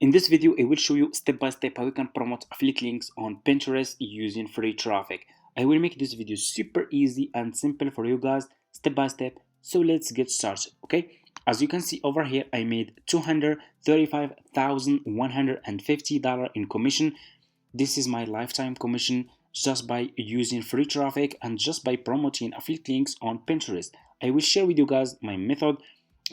In this video, I will show you step by step how you can promote affiliate links on Pinterest using free traffic. I will make this video super easy and simple for you guys, step by step. So let's get started, okay? As you can see over here, I made $235,150 in commission. This is my lifetime commission just by using free traffic and just by promoting affiliate links on Pinterest. I will share with you guys my method.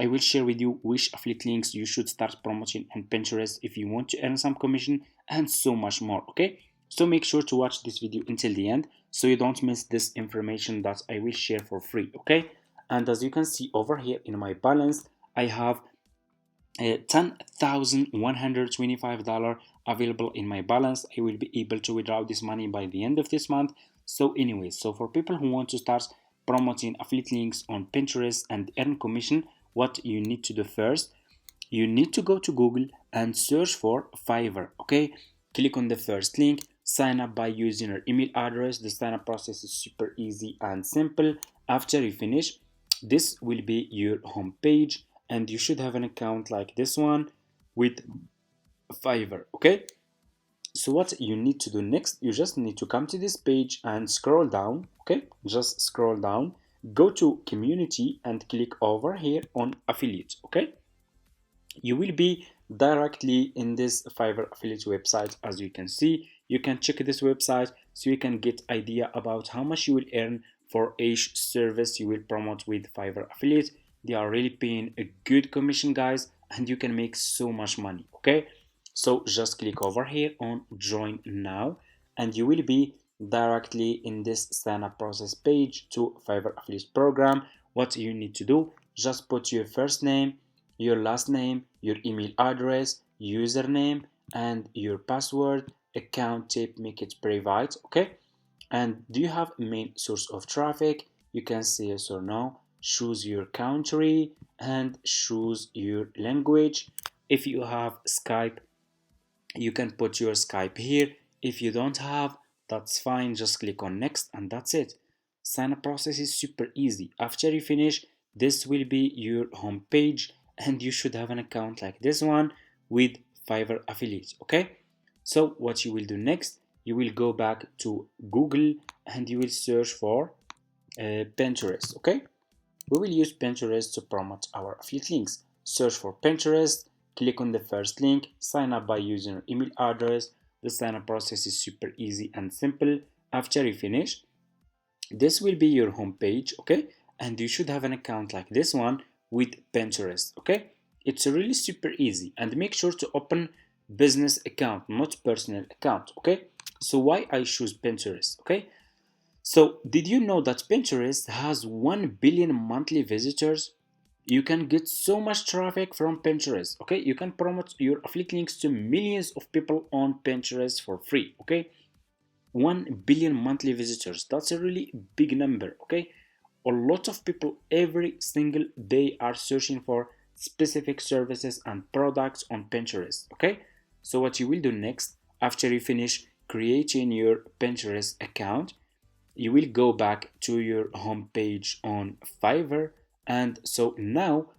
I will share with you which affiliate links you should start promoting on Pinterest if you want to earn some commission and so much more, okay? So make sure to watch this video until the end so you don't miss this information that I will share for free, okay? And as you can see over here in my balance, I have $10,125 available in my balance. I will be able to withdraw this money by the end of this month. So anyway, so for people who want to start promoting affiliate links on Pinterest and earn commission, what you need to do first, you need to go to Google and search for Fiverr, okay? Click on the first link, sign up by using your email address. The sign up process is super easy and simple. After you finish, this will be your home page and you should have an account like this one with Fiverr, okay? So what you need to do next, you just need to come to this page and scroll down, okay? Just scroll down, go to community and click over here on affiliate, okay? You will be directly in this Fiverr affiliate website. As you can see, you can check this website so you can get idea about how much you will earn for each service you will promote with Fiverr affiliate. They are really paying a good commission, guys, and you can make so much money, okay? So just click over here on join now and you will be directly in this sign up process page to Fiverr affiliate program. What you need to do, just put your first name, your last name, your email address, username, and your password. Account type, make it private, okay? And do you have main source of traffic? You can say yes or no. Choose your country and choose your language. If you have Skype, you can put your Skype here. If you don't have, that's fine. Just click on next and that's it. Sign up process is super easy. After you finish, this will be your home page and you should have an account like this one with Fiverr affiliates, okay? So what you will do next, you will go back to Google and you will search for Pinterest, okay? We will use Pinterest to promote our affiliate links. Search for Pinterest, click on the first link, sign up by using your email address. The sign up process is super easy and simple. After you finish, this will be your home page, okay? And you should have an account like this one with Pinterest, okay? It's really super easy, and make sure to open business account, not personal account, okay? So why I choose Pinterest, okay? So did you know that Pinterest has 1 billion monthly visitors? You can get so much traffic from Pinterest, okay? You can promote your affiliate links to millions of people on Pinterest for free, okay? 1 billion monthly visitors, that's a really big number, okay? A lot of people every single day are searching for specific services and products on Pinterest, okay? So what you will do next, after you finish creating your Pinterest account, you will go back to your home page on Fiverr. And so now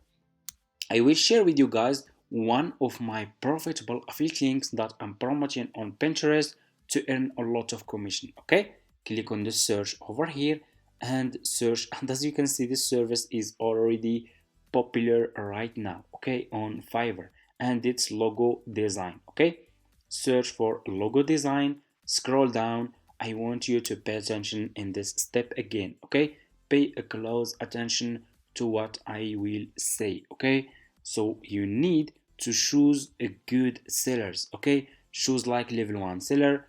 I will share with you guys one of my profitable affiliate links that I'm promoting on Pinterest to earn a lot of commission, okay? Click on the search over here and search, and as you can see, this service is already popular right now, okay, on Fiverr, and it's logo design, okay? Search for logo design, scroll down. I want you to pay attention in this step again, okay? Pay a close attention to what I will say, okay? So you need to choose a good sellers, okay? Choose like level 1 seller,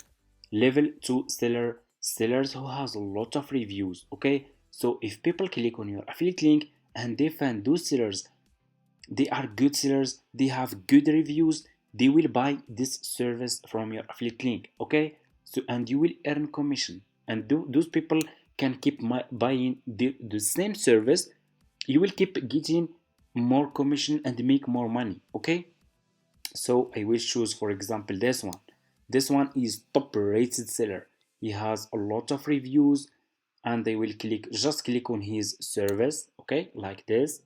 level 2 seller, sellers who has a lot of reviews, okay? So if people click on your affiliate link and they find those sellers, they are good sellers, they have good reviews, they will buy this service from your affiliate link, okay? So and you will earn commission, and those people can keep buying the same service. You will keep getting more commission and make more money, okay? So I will choose, for example, this one. This one is top rated seller. He has a lot of reviews, and I will just click on his service, okay, like this.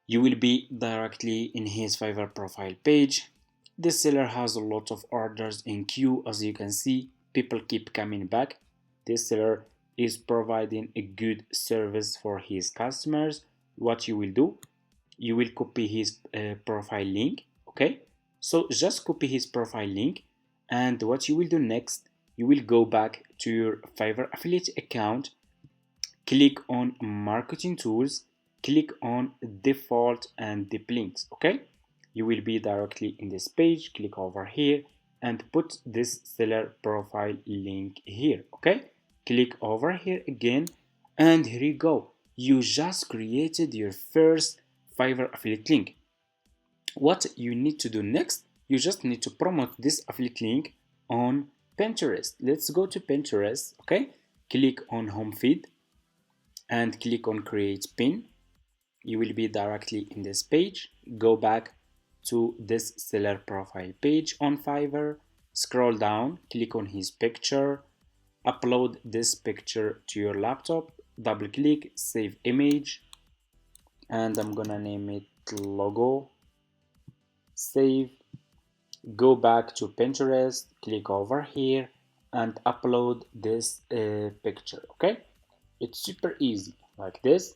You will be directly in his Fiverr profile page. This seller has a lot of orders in queue. As you can see, people keep coming back. This seller is providing a good service for his customers. What you will do, you will copy his profile link. Okay, so just copy his profile link, and what you will do next, you will go back to your Fiverr affiliate account, click on marketing tools, click on default and deep links. Okay, you will be directly in this page. Click over here and put this seller profile link here. Okay, click over here again, and here you go. You just created your first Fiverr affiliate link. What you need to do next, you just need to promote this affiliate link on Pinterest. Let's go to Pinterest. Okay, click on home feed and click on create pin. You will be directly in this page. Go back to this seller profile page on Fiverr, scroll down, click on his picture, upload this picture to your laptop, double click, save image, and I'm gonna name it logo, save. Go back to Pinterest, click over here and upload this picture. Okay, it's super easy like this.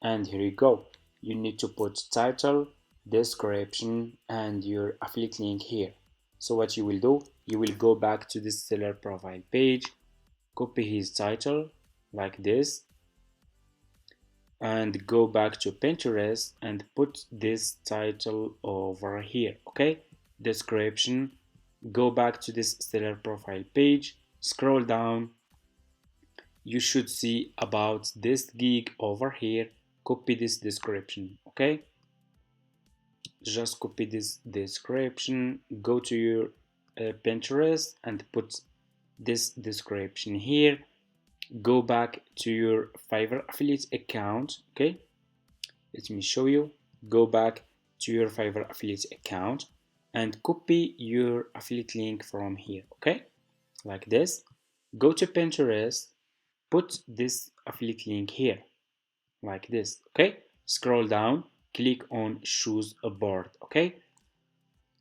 And here you go. You need to put title, description, and your affiliate link here. So what you will do, you will go back to this seller profile page, copy his title like this, and go back to Pinterest and put this title over here. Okay, description. Go back to this seller profile page, scroll down. You should see about this gig over here. Copy this description. Okay, just copy this description, go to your Pinterest and put this description here. Go back to your Fiverr affiliate account. Okay, let me show you. Go back to your Fiverr affiliate account and copy your affiliate link from here. Okay, like this. Go to Pinterest, put this affiliate link here like this. Okay, scroll down, click on choose a board. Okay,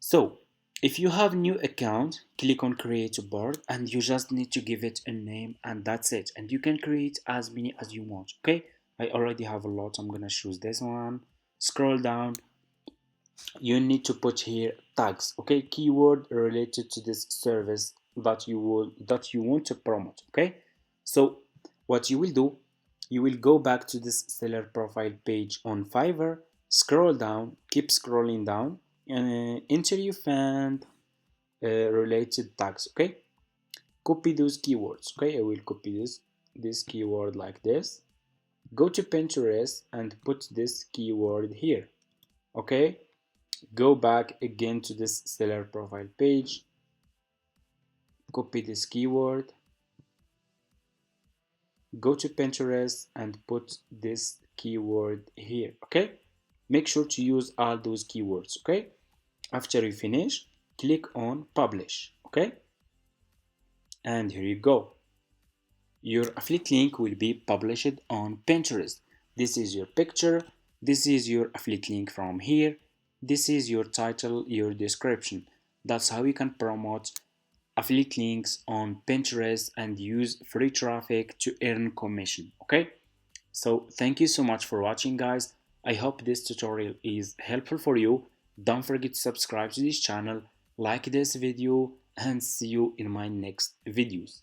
so if you have new account, click on create a board and you just need to give it a name, and that's it. And you can create as many as you want. Okay, I already have a lot. I'm gonna choose this one. Scroll down. You need to put here tags. Okay, keyword related to this service that you want to promote. Okay, so what you will do, you will go back to this seller profile page on Fiverr, scroll down, keep scrolling down until you find related tags. Okay, copy those keywords. Okay, I will copy this keyword like this. Go to Pinterest and put this keyword here. Okay, go back again to this seller profile page, copy this keyword, go to Pinterest and put this keyword here. Okay, make sure to use all those keywords. Okay, after you finish, click on publish. Okay, and here you go. Your affiliate link will be published on Pinterest. This is your picture, this is your affiliate link from here, this is your title, your description. That's how you can promote affiliate links on Pinterest and use free traffic to earn commission. Okay, so thank you so much for watching, guys. I hope this tutorial is helpful for you. Don't forget to subscribe to this channel, like this video, and see you in my next videos.